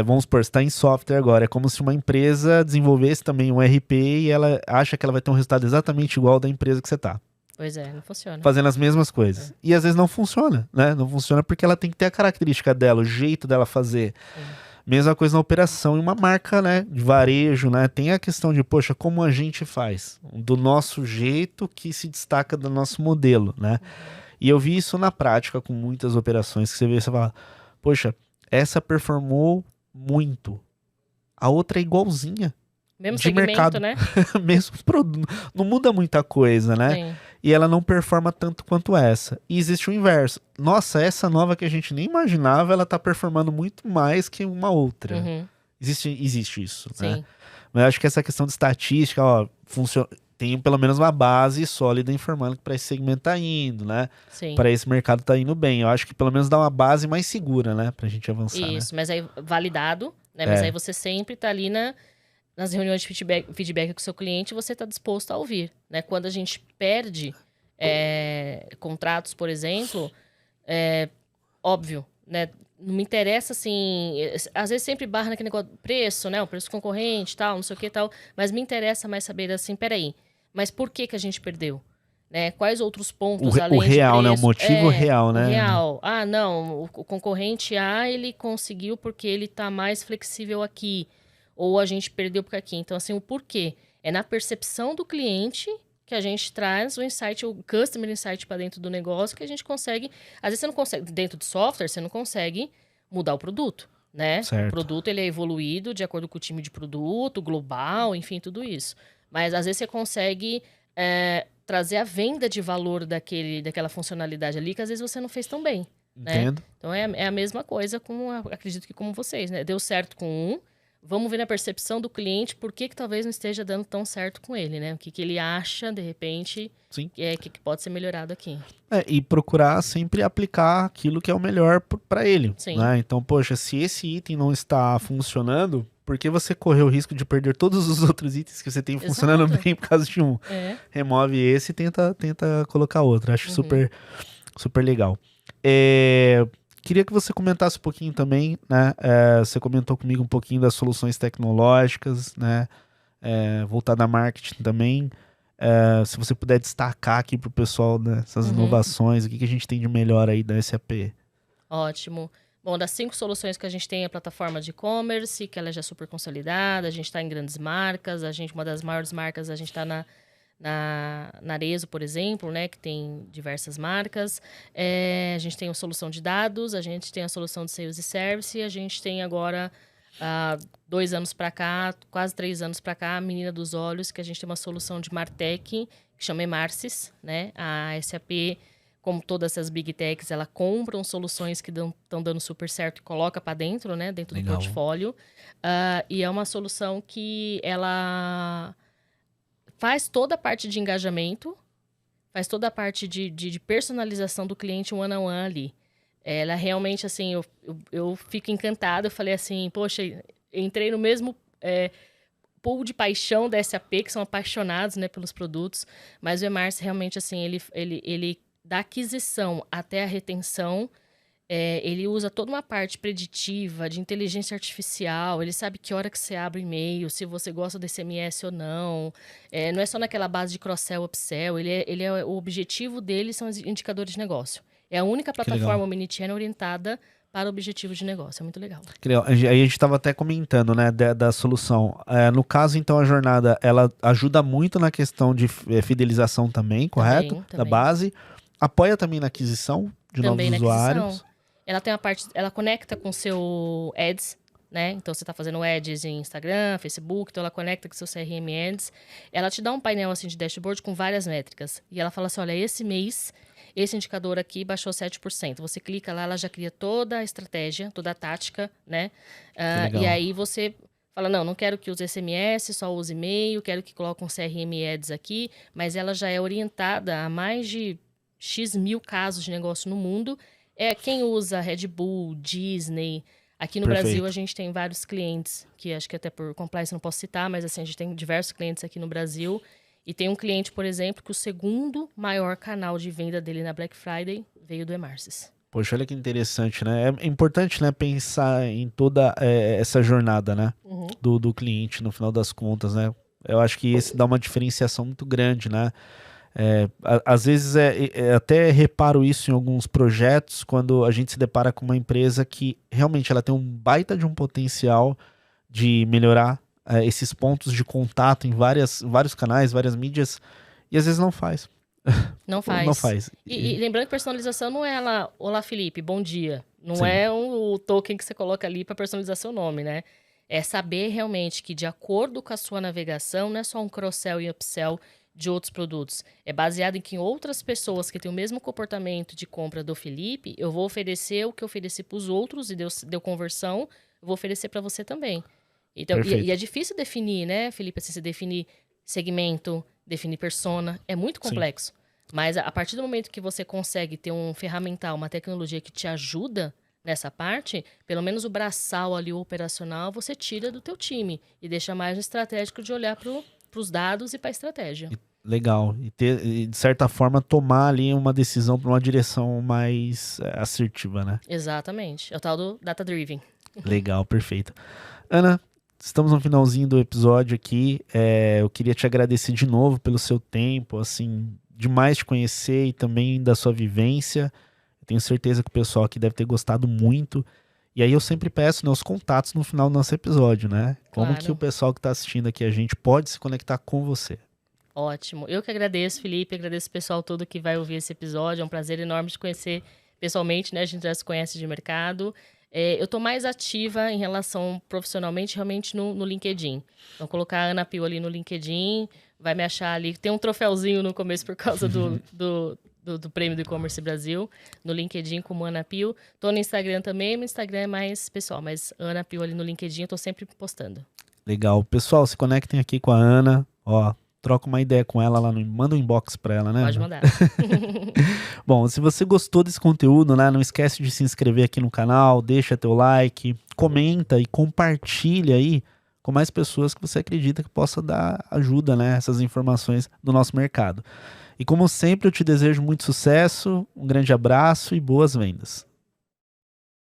Vamos supor, você está em software agora. É como se uma empresa desenvolvesse também um RP e ela acha que ela vai ter um resultado exatamente igual da empresa que você está. Pois é, não funciona. Fazendo as mesmas coisas. E às vezes não funciona, né? Não funciona porque ela tem que ter a característica dela, o jeito dela fazer. Sim. Mesma coisa na operação. E uma marca, né, de varejo, né? Tem a questão de, poxa, como a gente faz? Do nosso jeito que se destaca do nosso modelo, né? E eu vi isso na prática com muitas operações que você vê, você fala, poxa, essa performou muito. A outra é igualzinha. Mesmo De segmento, mercado. né? Mesmo produto. Não muda muita coisa, né? Sim. E ela não performa tanto quanto essa. E existe o inverso. Nossa, essa nova que a gente nem imaginava, ela tá performando muito mais que uma outra. Uhum. Existe isso, né? Sim. Mas eu acho que essa questão de estatística, ó, tem pelo menos uma base sólida informando que para esse segmento tá indo, né? Sim. Para esse mercado tá indo bem. Eu acho que pelo menos dá uma base mais segura, né? Pra gente avançar, Isso, mas aí validado, né? Mas aí você sempre tá ali nas reuniões de feedback com o seu cliente, você tá disposto a ouvir, né? Quando a gente perde contratos, por exemplo, óbvio, né? Não me interessa, assim... Às vezes sempre barra naquele negócio preço, né? O preço concorrente, tal, não sei o que, tal. Mas me interessa mais saber, assim, peraí, mas por que a gente perdeu? Né? Quais outros pontos, O além de real, né? O preço? motivo real, O né? real. Ah, não, o concorrente A, ele conseguiu porque ele tá mais flexível aqui. Ou a gente perdeu porque aqui. Então, assim, o porquê? É na percepção do cliente que a gente traz o insight, o customer insight para dentro do negócio, que a gente consegue... Às vezes você não consegue... Dentro de software, você não consegue mudar o produto, né? Certo. O produto, ele é evoluído de acordo com o time de produto, global, enfim, tudo isso. Mas, às vezes, você consegue trazer a venda de valor daquela funcionalidade ali, que às vezes você não fez tão bem, né? Entendo. Então, é a mesma coisa acredito que como vocês, né? Deu certo com um, vamos ver na percepção do cliente por que talvez não esteja dando tão certo com ele, né? O que ele acha, de repente, Sim. que pode ser melhorado aqui. E procurar sempre aplicar aquilo que é o melhor para ele. Sim. Né? Então, poxa, se esse item não está funcionando, por que você correu o risco de perder todos os outros itens que você tem funcionando bem por causa de um? Remove esse e tenta colocar outro. Acho super, super legal. Queria que você comentasse um pouquinho também, né? Você comentou comigo um pouquinho das soluções tecnológicas, né? Voltada a marketing também. Se você puder destacar aqui para o pessoal, né, essas inovações, o que a gente tem de melhor aí da SAP? Ótimo. Bom, das 5 soluções que a gente tem, a plataforma de e-commerce, que ela já é super consolidada, a gente está em grandes marcas, uma das maiores marcas, a gente está na Arezzo, por exemplo, né, que tem diversas marcas. A gente tem a solução de dados, a gente tem a solução de sales e service, e a gente tem agora, 2 anos para cá, quase 3 anos para cá, a menina dos olhos, que a gente tem uma solução de Martech, que chama Emarcis, né? A SAP, como todas essas big techs, ela compram soluções que estão dando super certo e coloca para dentro, né, dentro do portfólio. E é uma solução que ela faz toda a parte de engajamento, faz toda a parte de personalização do cliente one-on-one ali. Ela realmente, assim, eu fico encantada. Eu falei assim, poxa, entrei no mesmo pool de paixão da SAP, que são apaixonados, né, pelos produtos. Mas o Emarce, realmente, assim, ele da aquisição até a retenção, Ele usa toda uma parte preditiva de inteligência artificial, ele sabe que hora que você abre o e-mail, se você gosta do SMS ou não. Não é só naquela base de cross-sell, upsell, o objetivo dele são os indicadores de negócio. É a única plataforma omnichannel orientada para objetivos de negócio. É muito legal. Aí a gente estava até comentando, né, da solução. No caso, então, a jornada, ela ajuda muito na questão de fidelização também, correto? Também. Da base. Apoia também na aquisição de também novos usuários. Ela tem ela conecta com o seu Ads, né? Então, você está fazendo Ads em Instagram, Facebook, então ela conecta com o seu CRM Ads. Ela te dá um painel, assim, de dashboard com várias métricas. E ela fala assim, olha, esse mês, esse indicador aqui baixou 7%. Você clica lá, ela já cria toda a estratégia, toda a tática, né? E aí você fala, não quero que use SMS, só use e-mail, quero que coloque um CRM Ads aqui, mas ela já é orientada a mais de X mil casos de negócio no mundo. Quem usa Red Bull, Disney. Aqui no Brasil, a gente tem vários clientes, que acho que até por compliance não posso citar, mas assim, a gente tem diversos clientes aqui no Brasil. E tem um cliente, por exemplo, que o segundo maior canal de venda dele na Black Friday veio do Emarsis. Poxa, olha que interessante, né? É importante, né, pensar em toda essa jornada, né, do cliente, no final das contas, né? Eu acho que esse dá uma diferenciação muito grande, né? Às vezes até reparo isso em alguns projetos, quando a gente se depara com uma empresa que realmente ela tem um baita de um potencial de melhorar esses pontos de contato em vários canais, várias mídias, e às vezes não faz. Não faz. E lembrando que personalização não é lá, olá Felipe, bom dia. Não é o token que você coloca ali para personalizar seu nome, né? É saber realmente que de acordo com a sua navegação, não é só um cross-sell e upsell de outros produtos. É baseado em que outras pessoas que têm o mesmo comportamento de compra do Felipe, eu vou oferecer o que eu ofereci para os outros e deu conversão, eu vou oferecer para você também. Então, e é difícil definir, né, Felipe? Assim, você definir segmento, definir persona, é muito complexo. Mas a partir do momento que você consegue ter um ferramental, uma tecnologia que te ajuda nessa parte, pelo menos o braçal ali, o operacional, você tira do teu time e deixa mais estratégico de olhar para os dados e para a estratégia. Legal. E de certa forma, tomar ali uma decisão para uma direção mais assertiva, né? Exatamente. É o tal do data-driven. Legal, perfeito. Ana, estamos no finalzinho do episódio aqui. Eu queria te agradecer de novo pelo seu tempo, assim, demais te conhecer e também da sua vivência. Eu tenho certeza que o pessoal aqui deve ter gostado muito. E aí eu sempre peço, né, os contatos no final do nosso episódio, né? Como que o pessoal que está assistindo aqui a gente pode se conectar com você? Ótimo. Eu que agradeço, Felipe, agradeço o pessoal todo que vai ouvir esse episódio. É um prazer enorme te conhecer pessoalmente, né? A gente já se conhece de mercado. Eu tô mais ativa em relação profissionalmente, realmente no LinkedIn. Então, colocar a Ana Pio ali no LinkedIn, vai me achar ali. Tem um troféuzinho no começo por causa do prêmio do e-commerce Brasil, no LinkedIn como Ana Pio. Tô no Instagram também, meu Instagram é mais pessoal, mas Ana Pio ali no LinkedIn eu tô sempre postando. Legal. Pessoal, se conectem aqui com a Ana, ó, troca uma ideia com ela lá, manda um inbox pra ela, né? Pode mandar. Bom, se você gostou desse conteúdo, né, não esquece de se inscrever aqui no canal, deixa teu like, comenta e compartilha aí com mais pessoas que você acredita que possa dar ajuda, né, essas informações do nosso mercado. E como sempre, eu te desejo muito sucesso, um grande abraço e boas vendas.